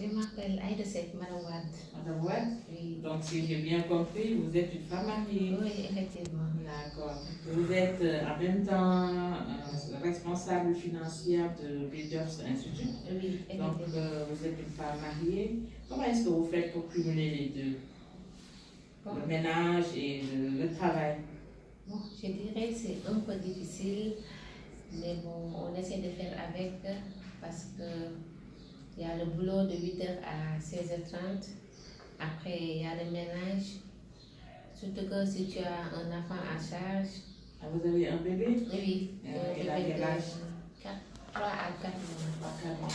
Je m'appelle Aïda Seck, Madame Wade. Madame Wade? Oui. Donc, si j'ai bien compris, vous êtes une femme mariée. Oui, effectivement. D'accord. Vous êtes en même temps responsable financière de Builders Institute. Oui, effectivement. Donc, vous êtes une femme mariée. Comment est-ce que vous faites pour cumuler les deux? Bon. Le ménage et le travail. Bon, je dirais que c'est un peu difficile, mais bon, on essaie de faire avec parce que il y a le boulot de 8h à 16h30. Après, il y a le ménage. Surtout que si tu as un enfant à charge. Ah, vous avez un bébé? Oui. Il a quel âge? 3 à 4 mois.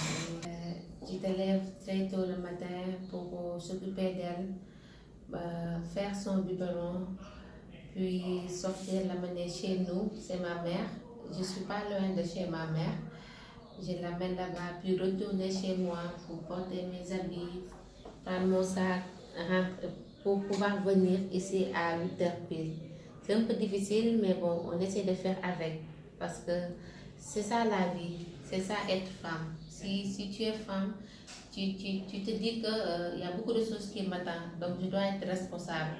Tu te lèves très tôt le matin pour s'occuper d'elle, faire son biberon, puis sortir, l'amener chez nous. C'est ma mère. Je ne suis pas loin de chez ma mère. Je l'amène là-bas, puis retourner chez moi pour porter mes habits, prendre mon sac, pour pouvoir venir ici à 8h pile. C'est un peu difficile, mais bon, on essaie de faire avec. Parce que c'est ça la vie, c'est ça être femme. Si tu es femme, tu te dis qu'il y a beaucoup de choses qui m'attendent, donc je dois être responsable.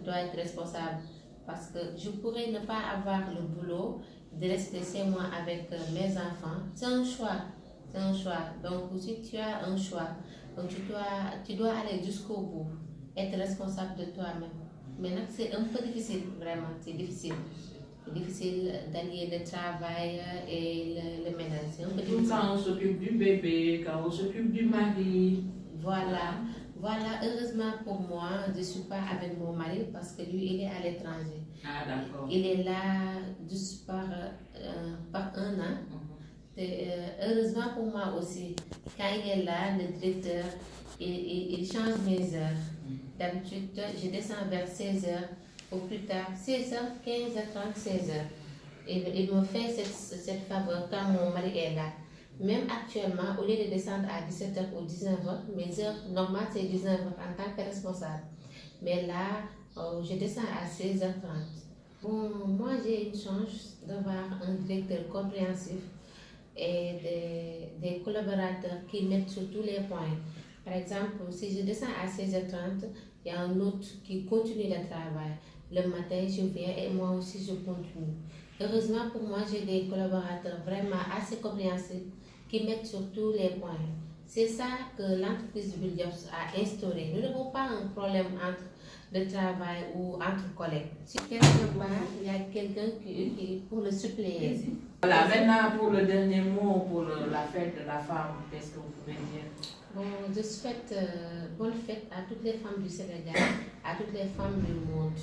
Je dois être responsable parce que je pourrais ne pas avoir le boulot, de rester chez moi avec mes enfants. C'est un choix. C'est un choix. Donc, si tu as un choix, donc tu dois aller jusqu'au bout, être responsable de toi-même. Maintenant, c'est un peu difficile, vraiment, c'est difficile. C'est difficile d'allier le travail et le ménage. C'est un peu difficile. Quand on s'occupe du bébé, quand on s'occupe du mari. Voilà, heureusement pour moi, je ne suis pas avec mon mari parce que lui, il est à l'étranger. Ah, d'accord. Il est là juste par 1 an. Heureusement pour moi aussi, quand il est là, le directeur, il change mes heures. D'habitude, je descends vers 16h, ou plus tard, 16h, 15h30, 16h. Il me fait cette faveur quand mon mari est là. Même actuellement, au lieu de descendre à 17h ou 19h, mes heures normales c'est 19h en tant que responsable. Mais là, je descends à 16h30. Bon, moi j'ai une chance d'avoir un directeur compréhensif et des collaborateurs qui mettent sur tous les points. Par exemple, si je descends à 16h30, il y a un autre qui continue le travail. Le matin, je viens et moi aussi je continue. Heureusement pour moi, j'ai des collaborateurs vraiment assez compréhensifs qui mettent sur tous les points. C'est ça que l'entreprise de Builders a instauré. Nous n'avons pas un problème entre le travail ou entre collègues. Si quelqu'un part, il y a quelqu'un qui pour le suppléer. Voilà, maintenant pour le dernier mot, pour la fête de la femme, qu'est-ce que vous pouvez dire? Bon, je souhaite bonne fête à toutes les femmes du Sénégal, à toutes les femmes du monde.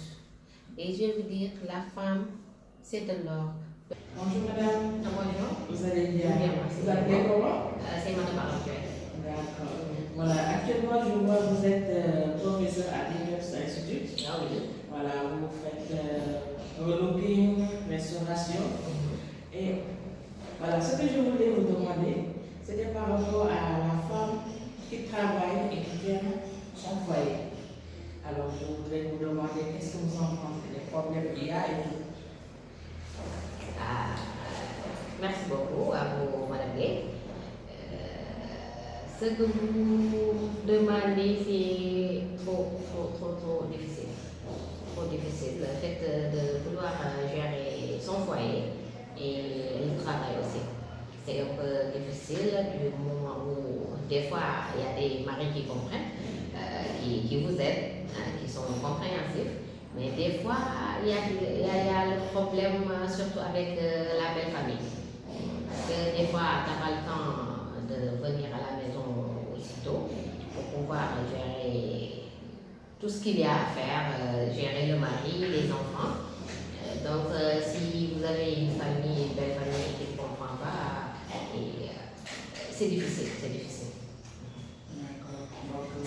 Et je veux dire que la femme, c'est de l'or. Bonjour madame. Bonjour. Vous allez bien? Vous appelez comment? C'est madame Aranthuel. D'accord. Voilà, actuellement je vois que vous êtes professeur à l'Université Institute. Ah oui. Voilà, vous faites relooking, restauration. Et voilà, ce que je voulais vous demander, c'était par rapport à la femme qui travaille et qui gère son foyer. Alors je voudrais vous demander qu'est-ce que vous en pensez, les problèmes qu'il y a et tout. Merci beaucoup à vous, Madame Gay. Ce que vous demandez, c'est trop difficile. Trop difficile. Le fait de vouloir gérer son foyer et le travail aussi. C'est un peu difficile du moment où, des fois, il y a des maris qui comprennent, qui vous aident, qui sont compréhensifs. Mais des fois, il y a le problème surtout avec la belle famille. Parce que des fois, tu n'as pas le temps de venir à la maison aussitôt pour pouvoir gérer tout ce qu'il y a à faire, gérer le mari, les enfants. Donc, si vous avez une famille, une belle famille qui ne comprend pas, c'est difficile, c'est difficile. D'accord. Donc,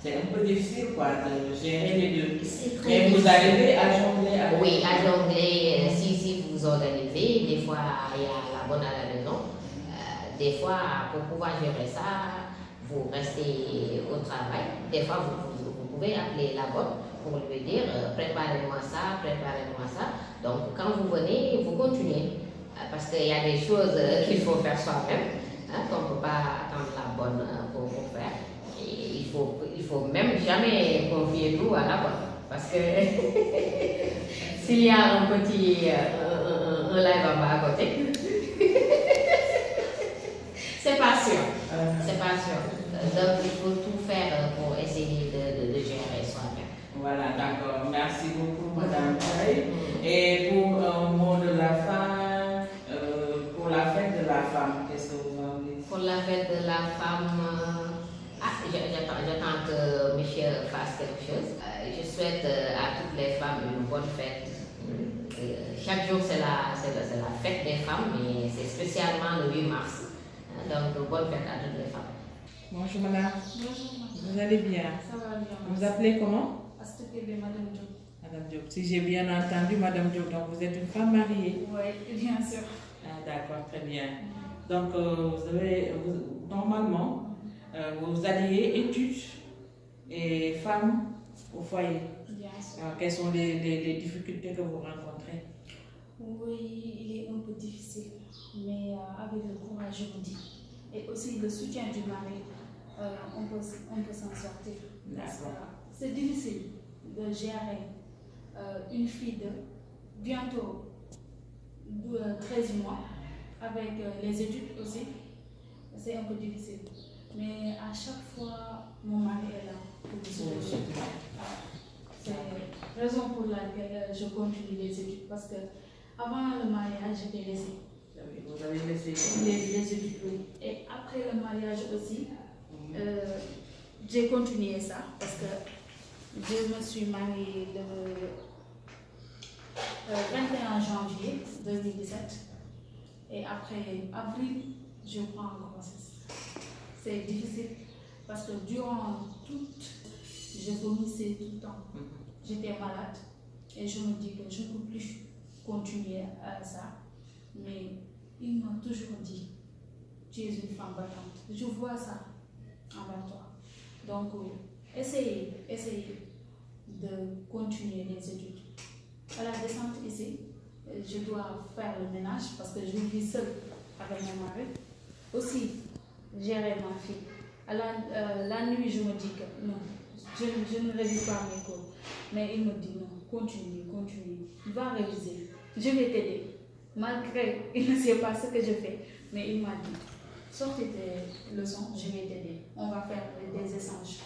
c'est un peu difficile quoi, de gérer les deux. Mais vous arrivez à jongler avec... Oui, à jongler, si vous organisez, des fois il y a la bonne à la maison. Des fois, pour pouvoir gérer ça, vous restez au travail. Des fois, vous pouvez appeler la bonne pour lui dire préparez-moi ça, préparez-moi ça. Donc, quand vous venez, vous continuez. Parce qu'il y a des choses qu'il faut faire soi-même, qu'on ne peut pas attendre la bonne pour faire. faut même jamais confier tout à la bonne. Parce que s'il y a un petit un live en bas à côté, c'est pas sûr. C'est pas sûr. Donc il faut tout faire pour essayer de gérer soi-même. Voilà, d'accord. Merci beaucoup, Madame Taï. Et pour un mot de la fin, pour la fête de la femme, qu'est-ce que vous en dites? Pour la fête de la femme, j'attends que monsieur fasse quelque chose. Je souhaite à toutes les femmes une bonne fête. Chaque jour c'est la fête des femmes, mais c'est spécialement le 8 mars. Donc bonne fête à toutes les femmes. Bonjour madame. Bonjour. Vous allez bien? Ça va bien. Vous vous appelez comment? Astukebe, Madame Diop. Madame Diop. Si j'ai bien entendu, Madame Diop, donc vous êtes une femme mariée? Oui, bien sûr. Ah, d'accord, très bien. Donc normalement, vous alliez études et femmes au foyer. Bien sûr. Alors, quelles sont les difficultés que vous rencontrez? Oui, il est un peu difficile, mais avec le courage, je vous dis. Et aussi le soutien du mari, on peut s'en sortir. D'accord. C'est difficile de gérer une fille de bientôt 13 mois, avec les études aussi. C'est un peu difficile. Mais à chaque fois, mon mari est là pour me soutenir. C'est la raison pour laquelle je continue les études. Parce que avant le mariage, j'étais laissée. Vous avez laissé Les études, oui. Et après le mariage aussi, j'ai continué ça parce que je me suis mariée le 21 janvier 2017. Et après avril, je prends en grossesse. C'est difficile parce que durant toute, je vomissais tout le temps. J'étais malade et je me dis que je ne peux plus continuer à ça. Mais il m'a toujours dit, tu es une femme battante. Je vois ça envers toi. Donc, essayez de continuer les études. À la descente ici, je dois faire le ménage parce que je vis seule avec mon mari. Aussi, gérer ma fille. À la nuit, je me dis que non, je ne révise pas mes cours. Mais il me dit non, continue. Va réviser. Je vais t'aider. Malgré, il ne sait pas ce que je fais, mais il m'a dit, sortez tes leçons, je vais t'aider. On va faire des échanges.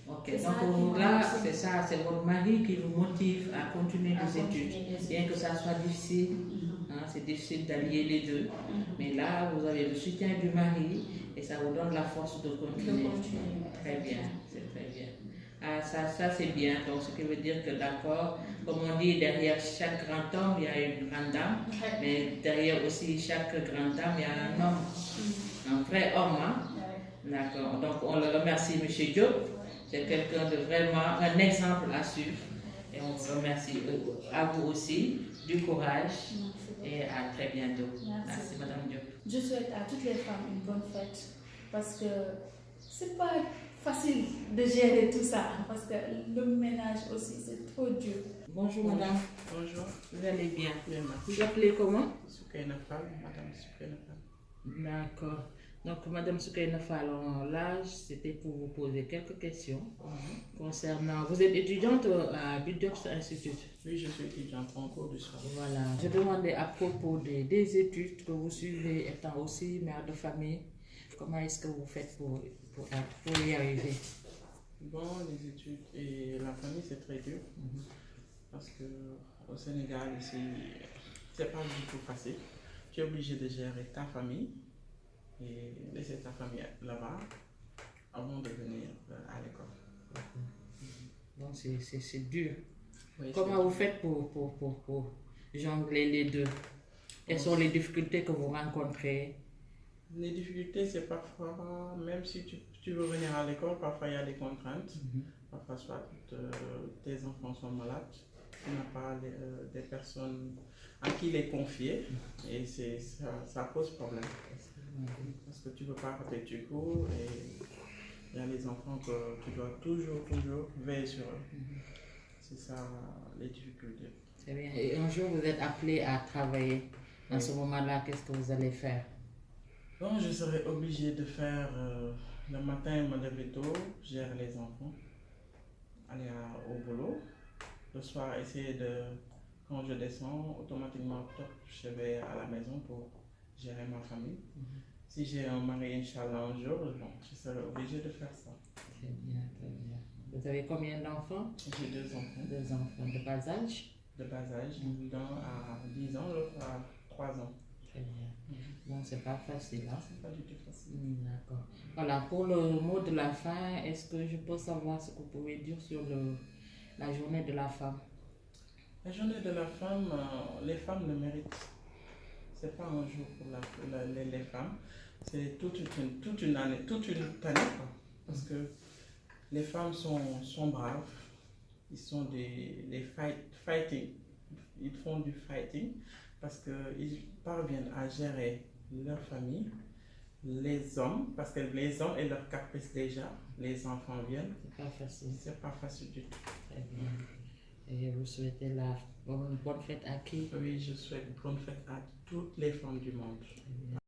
Ok, donc là, c'est ça, c'est votre mari qui vous motive à continuer À les continuer études. les études. Bien que ça soit difficile, c'est difficile d'allier les deux. Mais là, vous avez le soutien du mari et ça vous donne la force de continuer. Très bien, c'est très bien. Ah, ça c'est bien, donc ce qui veut dire que d'accord, comme on dit, derrière chaque grand homme, il y a une grande dame, mais derrière aussi chaque grande dame, il y a un homme, un vrai homme. Hein? D'accord, donc on le remercie, M. Diop, c'est quelqu'un de vraiment un exemple à suivre, et on vous remercie à vous aussi, du courage, et à très bientôt. Merci Madame Diop. Je souhaite à toutes les femmes une bonne fête, parce que c'est pas facile de gérer tout ça, parce que le ménage aussi, c'est trop dur. Bonjour madame. Bonjour. Vous allez bien? Bien, merci. Vous appelez comment? Soukaina Fall, Madame Soukaina Fall. D'accord. Donc madame Soukaina Fall, là c'était pour vous poser quelques questions concernant... Vous êtes étudiante à Bidjops Institute? Oui, je suis étudiante en cours du soir. Voilà. Je demandais à propos des études que vous suivez étant aussi mère de famille. Comment est-ce que vous faites pour y arriver? Bon, les études et la famille, c'est très dur. Parce que au Sénégal, ici, c'est pas du tout facile. Tu es obligé de gérer ta famille et laisser ta famille là-bas avant de venir à l'école. Donc c'est dur. Oui, Comment vous faites pour jongler les deux? Quelles sont les difficultés que vous rencontrez? Les difficultés, c'est parfois, même si tu veux venir à l'école, parfois il y a des contraintes. Parfois, soit tes enfants sont malades, tu n'as pas des personnes à qui les confier, et ça pose problème. Parce que tu ne peux pas rater du cours, et il y a les enfants que tu dois toujours veiller sur eux. C'est ça les difficultés. Très bien. Et un jour, vous êtes appelé à travailler. Dans ce moment-là, qu'est-ce que vous allez faire? Bon, je serai obligé de faire Le matin, me lever tôt, gérer les enfants, aller au boulot. Le soir, essayer de, quand je descends, automatiquement, je vais à la maison pour gérer ma famille. Si j'ai un mari, Inch'Allah, un jour, bon, je serai obligée de faire ça. Très bien, très bien. Vous avez combien d'enfants? J'ai 2 enfants. 2 enfants de bas âge? De bas âge, l'un à 10 ans, l'autre à 3 ans. Très bien. Bon, c'est pas facile, hein? C'est pas du tout facile. D'accord. Voilà, pour le mot de la fin, est-ce que je peux savoir ce que vous pouvez dire sur la journée de la femme? La journée de la femme, les femmes le méritent. C'est pas un jour pour les femmes, c'est toute une année, quoi. Parce que les femmes sont braves, ils sont des fighting, ils font du fighting parce qu'ils parviennent à gérer leur famille, les hommes, parce que les hommes et leurs caprices déjà, les enfants viennent. C'est pas facile. C'est pas facile du tout. Très bien. Et vous souhaitez une bonne fête à qui? Oui, je souhaite une bonne fête à toutes les femmes du monde.